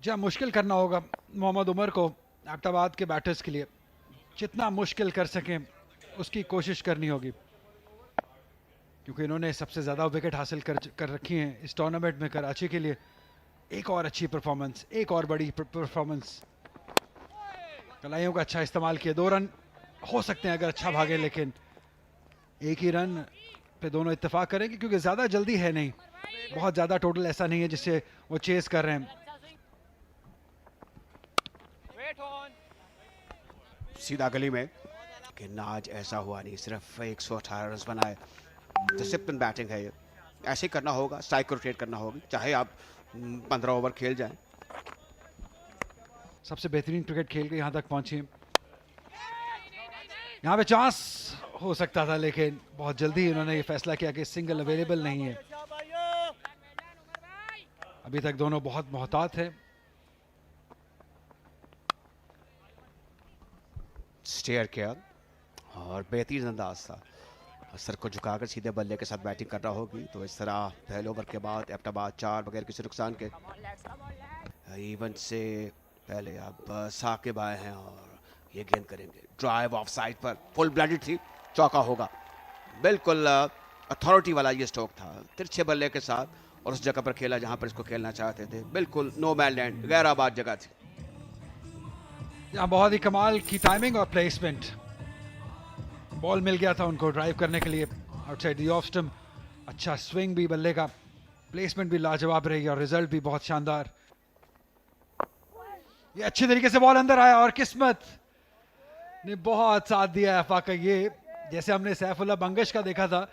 जहाँ मुश्किल करना होगा मोहम्मद उमर को एबटाबाद के बैटर्स के लिए, जितना मुश्किल कर सकें उसकी कोशिश करनी होगी, क्योंकि इन्होंने सबसे ज़्यादा विकेट हासिल कर रखी हैं इस टूर्नामेंट में कराची के लिए। एक और अच्छी परफॉर्मेंस, एक और बड़ी परफॉर्मेंस। कलाइयों का अच्छा इस्तेमाल किया, 2 रन हो सकते हैं अगर अच्छा भागे, लेकिन एक ही रन पे दोनों इत्तेफाक करेंगे क्योंकि ज़्यादा जल्दी है नहीं, बहुत ज़्यादा टोटल ऐसा नहीं है जिससे वो चेस कर रहे हैं। सीधा गली में, लेकिन आज ऐसा हुआ नहीं, सिर्फ 118 रन बनाए। डिसिप्लिन बैटिंग है ये, ऐसे ही करना होगा, स्ट्राइक को रोटेट करना होगी, चाहे आप 15 ओवर खेल जाएं। सबसे बेहतरीन क्रिकेट खेल के यहाँ तक पहुंची, यहाँ पे चांस हो सकता था, लेकिन बहुत जल्दी इन्होंने ये फैसला किया कि सिंगल अवेलेबल नहीं है। अभी तक दोनों बहुत मोहतात हैं। स्टेयर किया और बेहतरीन अंदाज था, सर को झुकाकर सीधे बल्ले के साथ बैटिंग करना होगी। तो इस तरह पहले ओवर के बाद एबटाबाद 4 बगैर किसी नुकसान के इवेंट से पहले अब साकिब आए हैं और ये गेंद करेंगे ड्राइव ऑफ साइड पर, फुल ब्लडेड थी, चौका होगा। बिल्कुल अथॉरिटी वाला ये स्ट्रोक था, तिरछे बल्ले के साथ, और उस जगह पर खेला जहां पर इसको खेलना चाहते थे। बिल्कुल नो मैन लैंड, गैर आबाद जगह थी। यहाँ बहुत ही कमाल की टाइमिंग और प्लेसमेंट, बॉल मिल गया था उनको ड्राइव करने के लिए आउटसाइड द ऑफ स्टंप। अच्छा स्विंग भी बल्ले का, प्लेसमेंट भी लाजवाब रही और रिजल्ट भी बहुत शानदार। ये अच्छी तरीके से बॉल अंदर आया और किस्मत ने बहुत साथ दिया अफा का। ये जैसे हमने सैफुल्लाह बंगश का देखा था,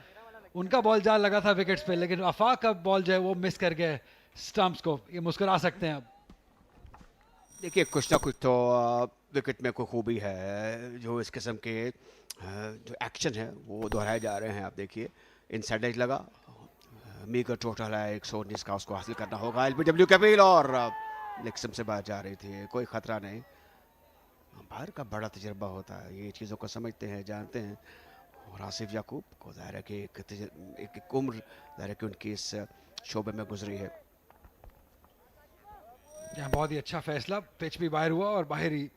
उनका बॉल जाल लगा था विकेट्स पे, लेकिन अफा का बॉल जो है वो मिस कर गए स्टंप्स को। ये मुस्कुरा सकते हैं अब। देखिए कुछ ना कुछ तो विकेट में कोई खूबी है, जो इस किस्म के जो एक्शन है वो दोहराए जा रहे हैं। आप देखिए इनसाइड एज लगा, मीगर टोटल है 119 का, उसको हासिल करना होगा। एलबीडब्ल्यू कैपिल और लेग से बाहर जा रही थी, कोई खतरा नहीं। अंपायर का बड़ा तजर्बा होता है, ये चीज़ों को समझते हैं, जानते हैं। और आसिफ याकूब को ज़ाहिर है कि एक उम्र ज़ाहिर है कि उनकी इस शोबे में गुजरी है। यहाँ बहुत ही अच्छा फैसला, पिच भी बाहर हुआ और बाहर ही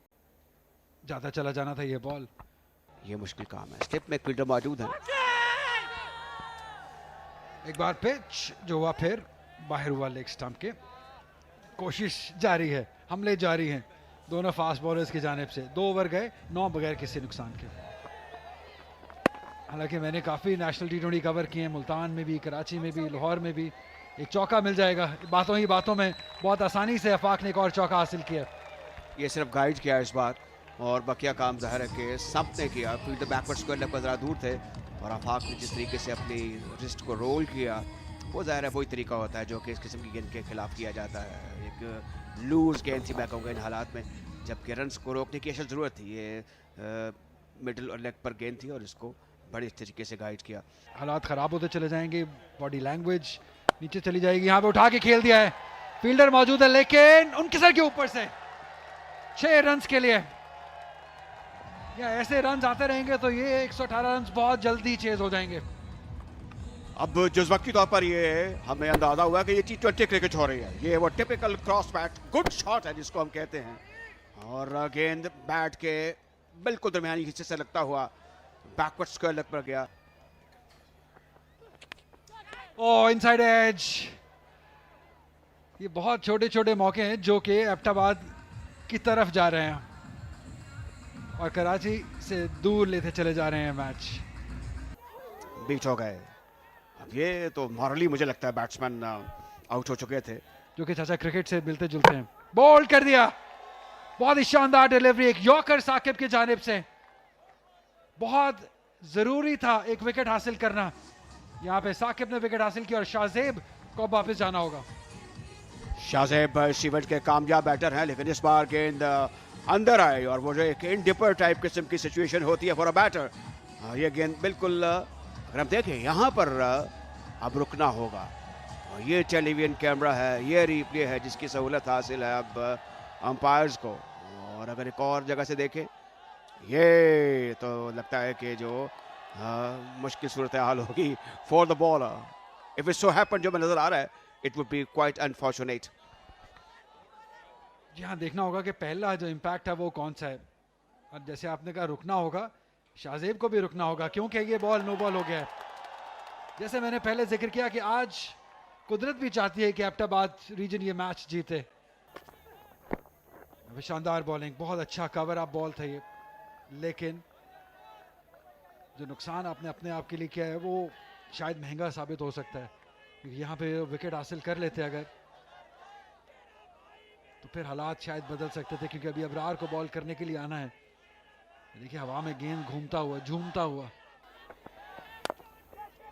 ज्यादा चला जाना था ये बॉल। ये मुश्किल काम है, स्टेप में एक फील्डर मौजूद है। एक बार पिच जो हुआ फिर बाहर हुआ लेग स्टंप के। कोशिश जारी है, हमले जारी हैं दोनों फास्ट बॉलर्स की जानिब से। 2 ओवर गए 9 बगैर किसी नुकसान के। हालांकि मैंने काफ़ी नेशनल टी20 कवर किए हैं, मुल्तान में भी, कराची में भी, लाहौर में भी। एक चौका मिल जाएगा, बातों ही बातों में बहुत आसानी से अफाक ने एक और चौका हासिल किया। ये सिर्फ गाइड किया इस बार, और बकिया काम ज़ाहिर है कि सब ने किया। फील्डर बैकवर्ड स्क्वायर लेग पर ज़रा दूर थे, और आफाक ने जिस तरीके से अपनी रिस्ट को रोल किया, वो ज़ाहिर है वही तरीका होता है जो कि इस किस्म की गेंद के खिलाफ किया जाता है। एक लूज गेंद थी, मैं कहूँगा इन हालात में, जबकि रन्स को रोकने की अशद ज़रूरत थी। ये मिडल और लेग पर गेंद थी और इसको बड़े तरीके से गाइड किया। हालात ख़राब होते चले जाएंगे, बॉडी लैंग्वेज नीचे चली जाएगी। यहाँ पे उठा के खेल दिया है, फील्डर मौजूद है, लेकिन उनके सर के ऊपर से 6 रन के लिए। या ऐसे रन आते रहेंगे तो ये 118 रन बहुत जल्दी चेज हो जाएंगे। अब जज्बाती तौर पर ये हमें अंदाजा हुआ कि ये T20 क्रिकेट हो रही है। ये वो typical cross bat good shot है जिसको हम कहते हैं, और गेंद बैट के बिल्कुल दरमियानी हिस्से से लगता हुआ बैकवर्ड स्क्वायर लेग पर गया। ओ इनसाइड एज। ये बहुत छोटे छोटे मौके हैं जो कि एबटाबाद की तरफ जा रहे हैं और कराची से दूर लेते चले जा रहे हैं मैच। बीट हो गए। अब ये तो मॉरली मुझे लगता है बैट्समैन आउट हो चुके थे, जो कि चाचा क्रिकेट से मिलते जुलते हैं। बोल्ड कर दिया, बहुत ही शानदार डिलीवरी, एक यॉर्कर साकिब की जानिब से। बहुत जरूरी था एक विकेट हासिल करना। यहाँ पे साकिब ने विकेट हासिल किया और शाहजेब को वापस जाना होगा। शाहजेब इस इवेंट के कामयाब बैटर हैं, लेकिन इस बार गेंद अंदर आई, और वो जो एक इन डिपर टाइप किस्म की सिचुएशन होती है फॉर अ बैटर, ये गेंद बिल्कुल अगर हम देखें यहाँ पर अब रुकना होगा। और ये टेलीविजन कैमरा है, ये रिप्ले है जिसकी सहूलत हासिल है अब अंपायर्स को। और अगर एक और जगह से देखें, ये तो लगता है कि जो मुश्किल सूरत हाल होगी for the bowler. If it so happen, जो मैं नजर आ रहा है, it would be quite unfortunate. जी हाँ, देखना होगा कि पहला जो इम्पैक्ट है वो कौन सा है, और जैसे आपने कहा रुकना होगा, शाहजेब को भी रुकना होगा क्योंकि ये बॉल नो बॉल हो गया है। जैसे मैंने पहले जिक्र किया कि आज कुदरत भी चाहती है कि एबटाबाद रीजन ये मैच जीते। अभी शानदार बॉलिंग, बहुत अच्छा कवर अप बॉल था ये, लेकिन जो नुकसान आपने अपने आप के लिए किया है वो शायद महंगा साबित हो सकता है, क्योंकि यहाँ पे विकेट हासिल कर लेते अगर तो फिर हालात शायद बदल सकते थे, क्योंकि अभी अबरार को बॉल करने के लिए आना है। देखिए हवा में गेंद घूमता हुआ, झूमता हुआ,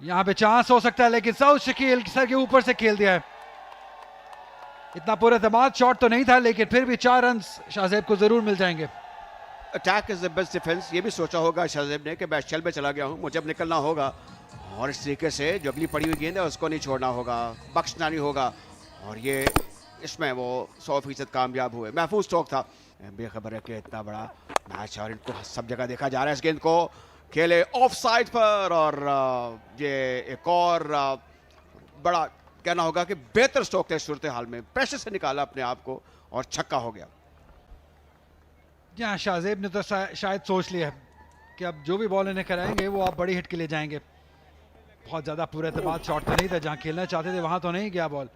यहाँ पे चांस हो सकता है, लेकिन सऊद शकील सर के ऊपर से खेल दिया है। इतना पूरा एतमाद शॉट तो नहीं था, लेकिन फिर भी 4 रन शाहजेब को जरूर मिल जाएंगे। Attack is the best defence, ये भी सोचा होगा शाहजेब ने कि मैं शैल में चला गया हूँ, मुझे अब निकलना होगा और इस तरीके से जो अगली पड़ी हुई गेंद है उसको नहीं छोड़ना होगा, बख्शना नहीं होगा। और ये इसमें वो 100% कामयाब हुए। महफूज स्ट्रोक था, बेखबर है कि इतना बड़ा मैच और इनको सब जगह देखा जा रहा है। इस गेंद को खेले ऑफ साइड पर और ये एक और बड़ा कहना होगा कि बेहतर स्ट्रोक था इस सूरत हाल में, प्रेशर से निकाला अपने आप को और छक्का हो गया। जी हाँ, शाहजेब ने तो शायद सोच लिया है कि अब जो भी बॉल इन्हें कराएंगे वो आप बड़ी हिट के लिए जाएंगे। बहुत ज़्यादा पूरा एतमाद शॉट तो नहीं था, जहाँ खेलना चाहते थे वहाँ तो नहीं गया बॉल,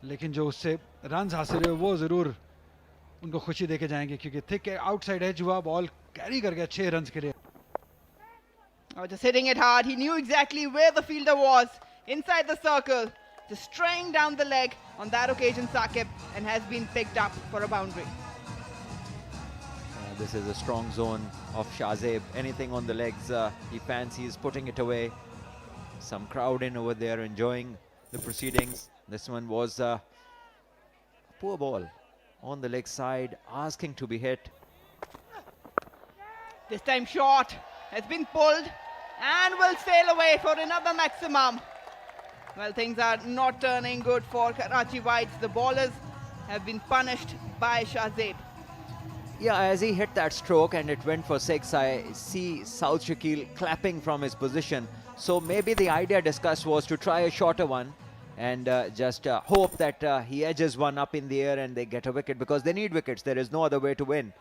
लेकिन जो उससे रन हासिल हुए वो ज़रूर उनको खुशी देके जाएंगे, क्योंकि थिक आउटसाइड एज हुआ, बॉल कैरी कर गया 6 रन के लिए। Oh, just hitting it hard. He knew exactly where the fielder was, inside the circle, just straying down the leg on that occasion, Saqib, and has been picked up for a boundary. This is a strong zone of Shahzeb. Anything on the legs, he fancies putting it away. Some crowd in over there enjoying the proceedings. This one was a poor ball on the leg side, asking to be hit. This time short has been pulled and will sail away for another maximum. Well, things are not turning good for Karachi Whites. The bowlers have been punished by Shahzeb. Yeah, as he hit that stroke and it went for 6, I see Saud Shakil clapping from his position. So maybe the idea discussed was to try a shorter one and just hope that he edges one up in the air and they get a wicket, because they need wickets. There is no other way to win.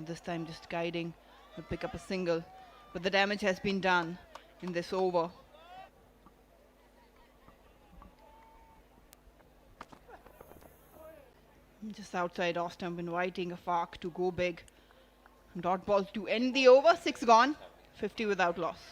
This time just guiding to pick up a single, but the damage has been done in this over. Just outside off stump, inviting a Fark to go big. Dot ball to end the over, 6 gone, 50 without loss.